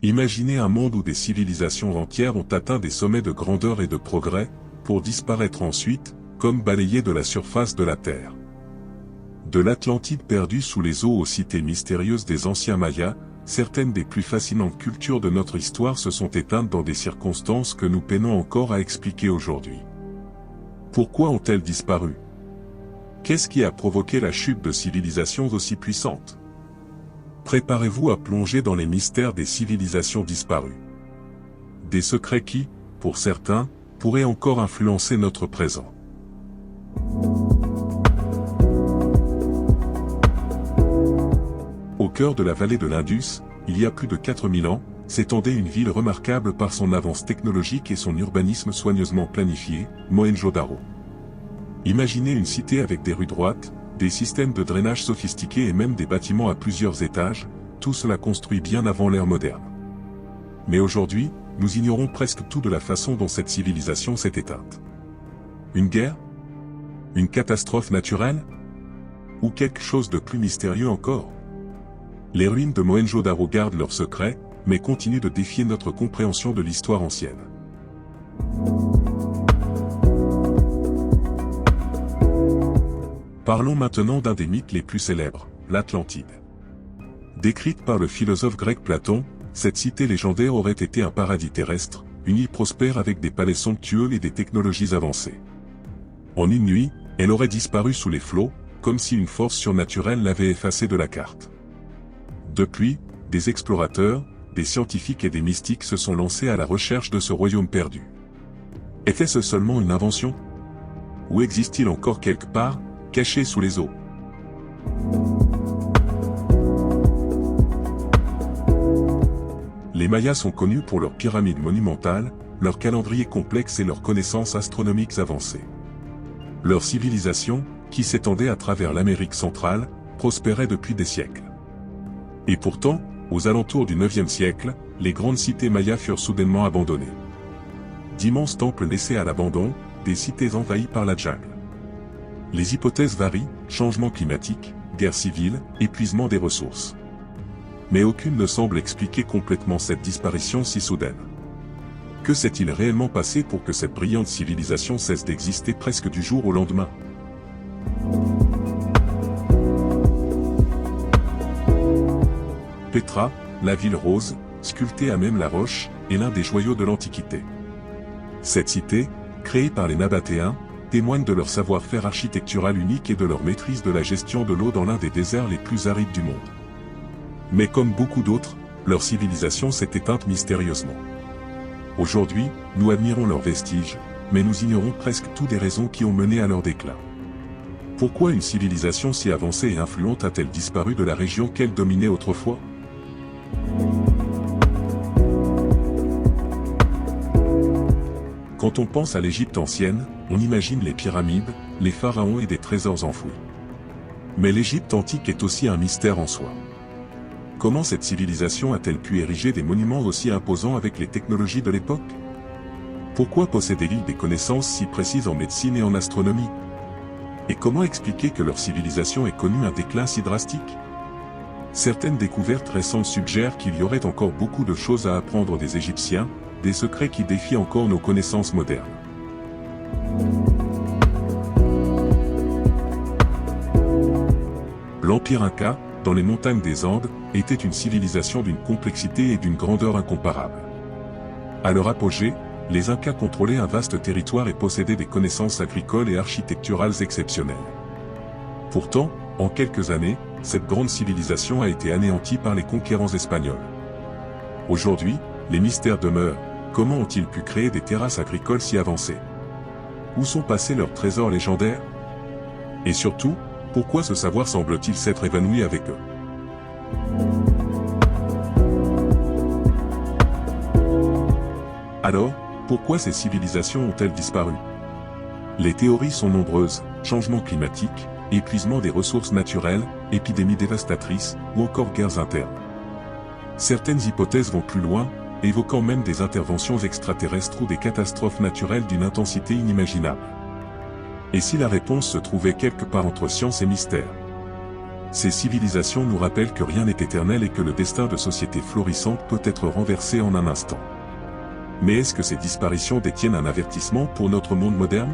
Imaginez un monde où des civilisations entières ont atteint des sommets de grandeur et de progrès, pour disparaître ensuite, comme balayées de la surface de la Terre. De l'Atlantide perdue sous les eaux aux cités mystérieuses des anciens Mayas, certaines des plus fascinantes cultures de notre histoire se sont éteintes dans des circonstances que nous peinons encore à expliquer aujourd'hui. Pourquoi ont-elles disparu? Qu'est-ce qui a provoqué la chute de civilisations aussi puissantes? Préparez-vous à plonger dans les mystères des civilisations disparues. Des secrets qui, pour certains, pourraient encore influencer notre présent. Au cœur de la vallée de l'Indus, il y a plus de 4000 ans, s'étendait une ville remarquable par son avance technologique et son urbanisme soigneusement planifié, Mohenjo-Daro. Imaginez une cité avec des rues droites, des systèmes de drainage sophistiqués et même des bâtiments à plusieurs étages, tout cela construit bien avant l'ère moderne. Mais aujourd'hui, nous ignorons presque tout de la façon dont cette civilisation s'est éteinte. Une guerre? Une catastrophe naturelle? Ou quelque chose de plus mystérieux encore? Les ruines de Mohenjo-Daro gardent leurs secrets, mais continuent de défier notre compréhension de l'histoire ancienne. Parlons maintenant d'un des mythes les plus célèbres, l'Atlantide. Décrite par le philosophe grec Platon, cette cité légendaire aurait été un paradis terrestre, une île prospère avec des palais somptueux et des technologies avancées. En une nuit, elle aurait disparu sous les flots, comme si une force surnaturelle l'avait effacée de la carte. Depuis, des explorateurs, des scientifiques et des mystiques se sont lancés à la recherche de ce royaume perdu. Était-ce seulement une invention? Ou existe-t-il encore quelque part, caché sous les eaux? Les Mayas sont connus pour leurs pyramides monumentales, leur calendrier complexe et leurs connaissances astronomiques avancées. Leur civilisation, qui s'étendait à travers l'Amérique centrale, prospérait depuis des siècles. Et pourtant, aux alentours du IXe siècle, les grandes cités mayas furent soudainement abandonnées. D'immenses temples laissés à l'abandon, des cités envahies par la jungle. Les hypothèses varient, changement climatique, guerre civile, épuisement des ressources. Mais aucune ne semble expliquer complètement cette disparition si soudaine. Que s'est-il réellement passé pour que cette brillante civilisation cesse d'exister presque du jour au lendemain? Pétra, la ville rose, sculptée à même la roche, est l'un des joyaux de l'Antiquité. Cette cité, créée par les Nabatéens, témoigne de leur savoir-faire architectural unique et de leur maîtrise de la gestion de l'eau dans l'un des déserts les plus arides du monde. Mais comme beaucoup d'autres, leur civilisation s'est éteinte mystérieusement. Aujourd'hui, nous admirons leurs vestiges, mais nous ignorons presque toutes les raisons qui ont mené à leur déclin. Pourquoi une civilisation si avancée et influente a-t-elle disparu de la région qu'elle dominait autrefois? Quand on pense à l'Égypte ancienne, on imagine les pyramides, les pharaons et des trésors enfouis. Mais l'Égypte antique est aussi un mystère en soi. Comment cette civilisation a-t-elle pu ériger des monuments aussi imposants avec les technologies de l'époque? Pourquoi possédait-il des connaissances si précises en médecine et en astronomie? Et comment expliquer que leur civilisation ait connu un déclin si drastique? Certaines découvertes récentes suggèrent qu'il y aurait encore beaucoup de choses à apprendre des Égyptiens, des secrets qui défient encore nos connaissances modernes. L'Empire Inca, dans les montagnes des Andes, était une civilisation d'une complexité et d'une grandeur incomparables. À leur apogée, les Incas contrôlaient un vaste territoire et possédaient des connaissances agricoles et architecturales exceptionnelles. Pourtant, en quelques années, cette grande civilisation a été anéantie par les conquérants espagnols. Aujourd'hui, les mystères demeurent. Comment ont-ils pu créer des terrasses agricoles si avancées? Où sont passés leurs trésors légendaires? Et surtout, pourquoi ce savoir semble-t-il s'être évanoui avec eux? Alors, pourquoi ces civilisations ont-elles disparu? Les théories sont nombreuses: changement climatique, épuisement des ressources naturelles, épidémies dévastatrices, ou encore guerres internes. Certaines hypothèses vont plus loin, évoquant même des interventions extraterrestres ou des catastrophes naturelles d'une intensité inimaginable. Et si la réponse se trouvait quelque part entre science et mystère? Ces civilisations nous rappellent que rien n'est éternel et que le destin de sociétés florissantes peut être renversé en un instant. Mais est-ce que ces disparitions détiennent un avertissement pour notre monde moderne?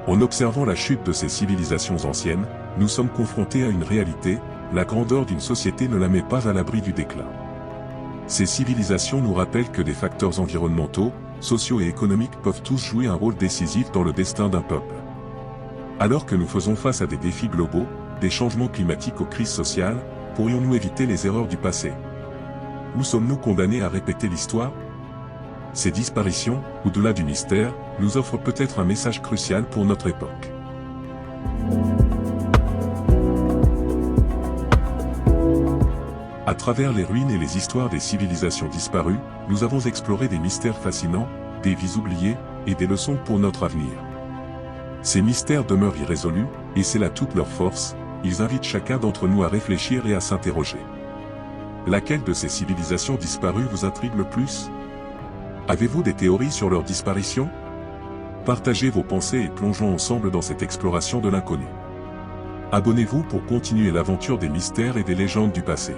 En observant la chute de ces civilisations anciennes, nous sommes confrontés à une réalité, la grandeur d'une société ne la met pas à l'abri du déclin. Ces civilisations nous rappellent que des facteurs environnementaux, sociaux et économiques peuvent tous jouer un rôle décisif dans le destin d'un peuple. Alors que nous faisons face à des défis globaux, des changements climatiques aux crises sociales, pourrions-nous éviter les erreurs du passé? Où sommes-nous condamnés à répéter l'histoire? Ces disparitions, au-delà du mystère, nous offrent peut-être un message crucial pour notre époque. À travers les ruines et les histoires des civilisations disparues, nous avons exploré des mystères fascinants, des vies oubliées, et des leçons pour notre avenir. Ces mystères demeurent irrésolus, et c'est là toute leur force, ils invitent chacun d'entre nous à réfléchir et à s'interroger. Laquelle de ces civilisations disparues vous intrigue le plus? Avez-vous des théories sur leur disparition? Partagez vos pensées et plongeons ensemble dans cette exploration de l'inconnu. Abonnez-vous pour continuer l'aventure des mystères et des légendes du passé.